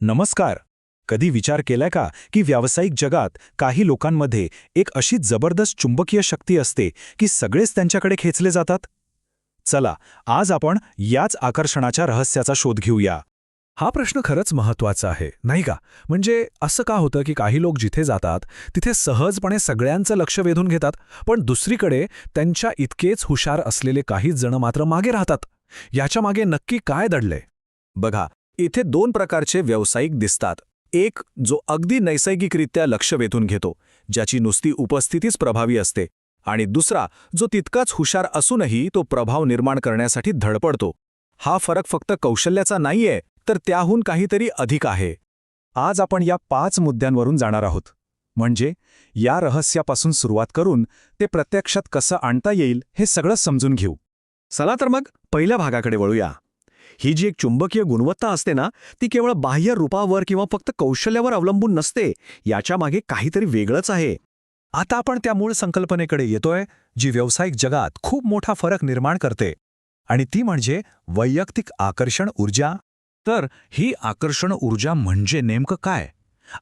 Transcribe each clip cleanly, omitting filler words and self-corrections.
नमस्कार. कधी विचार केलाय का की व्यावसायिक जगात काही लोकांमध्ये एक अशी जबरदस्त चुंबकीय शक्ती असते की सगळेच त्यांच्याकडे खेचले जातात? चला, आज आपण याच आकर्षणाच्या रहस्याचा शोध घेऊया. हा प्रश्न खरंच महत्वाचा आहे, नाही का? म्हणजे असं का होतं की काही लोक जिथे जातात तिथे सहजपणे सगळ्यांचं लक्ष वेधून घेतात, पण दुसरीकडे त्यांच्या इतकेच हुशार असलेले काही जण मात्र मागे राहतात. याच्या मागे नक्की काय दडलंय? बघा, इथे दोन प्रकारचे व्यावसायिक दिसतात. एक जो अगदी नैसर्गिकरित्या लक्ष वेधून घेतो, ज्याची नुसती उपस्थितीच प्रभावी असते, आणि दुसरा जो तितकाच हुशार असूनही तो प्रभाव निर्माण करण्यासाठी धडपडतो. हा फरक फक्त कौशल्याचा नाहीये, तर त्याहून काहीतरी अधिक आहे. आज आपण या 5 मुद्द्यांवरून जाणार आहोत. म्हणजे या रहस्यापासून सुरुवात करून ते प्रत्यक्षात कसं आणता येईल हे सगळं समजून घेऊ. चला तर मग पहिल्या भागाकडे वळूया. ही जी एक चुंबकीय गुणवत्ता असते ना, ती केवळ बाह्य रूपावर किंवा फक्त कौशल्यावर अवलंबून नसते. याच्या मागे काहीतरी वेगळंच आहे. आता आपण त्या मूळ संकल्पनेकडे येतोय, जी व्यावसायिक जगात खूप मोठा फरक निर्माण करते, आणि ती म्हणजे वैयक्तिक आकर्षण ऊर्जा. तर ही आकर्षण ऊर्जा म्हणजे नेमकं काय?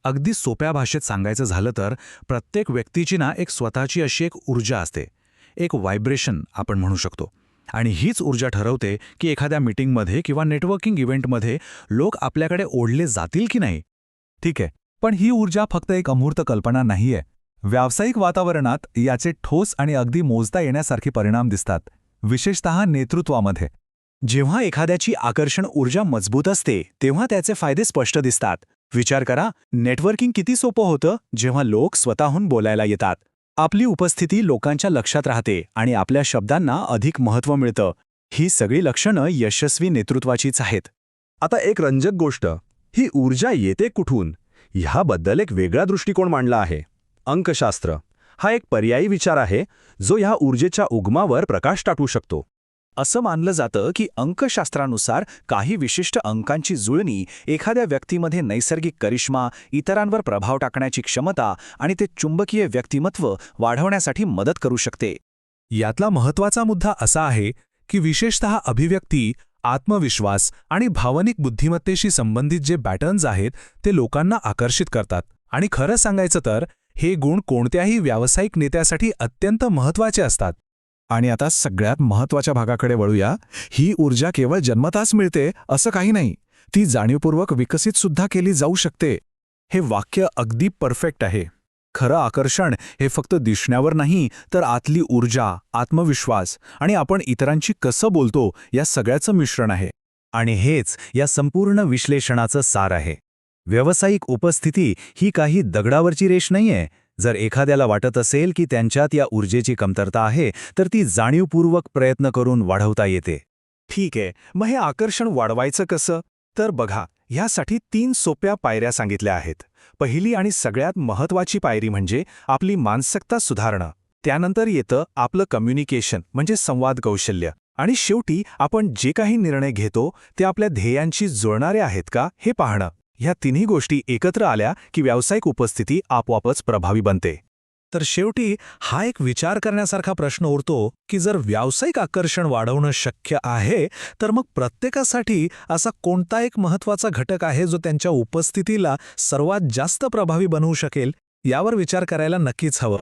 अगदी सोप्या भाषेत सांगायचं झालं तर प्रत्येक व्यक्तीची एक स्वतःची अशी एक ऊर्जा असते, एक व्हायब्रेशन आपण म्हणू शकतो. आणि हीच ऊर्जा ठरवते की एखाद्या मीटिंगमध्ये किंवा नेटवर्किंग इव्हेंटमध्ये लोक आपल्याकडे ओढले जातील की नाही. ठीक आहे, पण ही ऊर्जा फक्त एक अमूर्त कल्पना नाहीये. व्यावसायिक वातावरणात याचे ठोस आणि अगदी मोजता येण्यासारखे परिणाम दिसतात, विशेषतः नेतृत्वामध्ये. जेव्हा एखाद्याची आकर्षण ऊर्जा मजबूत असते तेव्हा त्याचे फायदे स्पष्ट दिसतात. विचार करा, नेटवर्किंग किती सोपं होतं जेव्हा लोक स्वतःहून बोलायला येतात. आपली उपस्थिती लोकांच्या लक्षात राहते आणि आपल्या शब्दांना अधिक महत्त्व मिळतं. ही सगळी लक्षणं यशस्वी नेतृत्वाचीच आहेत. आता एक रंजक गोष्ट, ही ऊर्जा येते कुठून ह्याबद्दल एक वेगळा दृष्टिकोन मांडला आहे. अंकशास्त्र हा एक पर्यायी विचार आहे, जो ह्या ऊर्जेच्या उगमावर प्रकाश टाकू शकतो. असं मानलं जातं की अंकशास्त्रानुसार काही विशिष्ट अंकांची जुळणी एखाद्या व्यक्तीमध्ये नैसर्गिक करिश्मा, इतरांवर प्रभाव टाकण्याची क्षमता आणि ते चुंबकीय व्यक्तिमत्व वाढवण्यासाठी मदत करू शकते. यातला महत्त्वाचा मुद्दा असा आहे की विशेषतः अभिव्यक्ती, आत्मविश्वास आणि भावनिक बुद्धिमत्तेशी संबंधित जे पॅटर्न्स आहेत ते लोकांना आकर्षित करतात. आणि खरं सांगायचं तर हे गुण कोणत्याही व्यावसायिक नेत्यासाठी अत्यंत महत्त्वाचे असतात. आणि आता सगळ्यात महत्त्वाच्या भागाकडे वळूया. ही ऊर्जा केवळ जन्मताच मिळते असं काही नाही, ती जाणीवपूर्वक विकसित सुद्धा केली जाऊ शकते. हे वाक्य अगदी परफेक्ट आहे. खरं आकर्षण हे फक्त दिसण्यावर नाही, तर आतली ऊर्जा, आत्मविश्वास आणि आपण इतरांशी कसं बोलतो या सगळ्याचं मिश्रण आहे. आणि हेच या संपूर्ण विश्लेषणाचं सार आहे. व्यावसायिक उपस्थिती ही काही दगडावरची रेष नाहीये. जर एखाद्याला वाटत असेल की त्यांच्यात या ऊर्जेची कमतरता आहे, तर ती जाणीवपूर्वक प्रयत्न करून वाढवता येते. ठीक आहे, मग हे आकर्षण वाढवायचं कसं? तर बघा, ह्यासाठी 3 सोप्या पायऱ्या सांगितल्या आहेत. पहिली आणि सगळ्यात महत्त्वाची पायरी म्हणजे आपली मानसिकता सुधारणं. त्यानंतर येतं आपलं कम्युनिकेशन म्हणजे संवाद कौशल्य. आणि शेवटी आपण जे काही निर्णय घेतो ते आपल्या ध्येयांशी जुळणारे आहेत का हे पाहणं. ह्या तिन्ही गोष्टी एकत्र आल्या की व्यावसायिक उपस्थिती आपोआपच प्रभावी बनते. तर शेवटी हा एक विचार करण्यासारखा प्रश्न उरतो की जर व्यावसायिक आकर्षण वाढवणं शक्य आहे, तर मग प्रत्येकासाठी असा कोणता एक महत्त्वाचा घटक आहे जो त्यांच्या उपस्थितीला सर्वात जास्त प्रभावी बनवू शकेल? यावर विचार करायला नक्कीच हवं.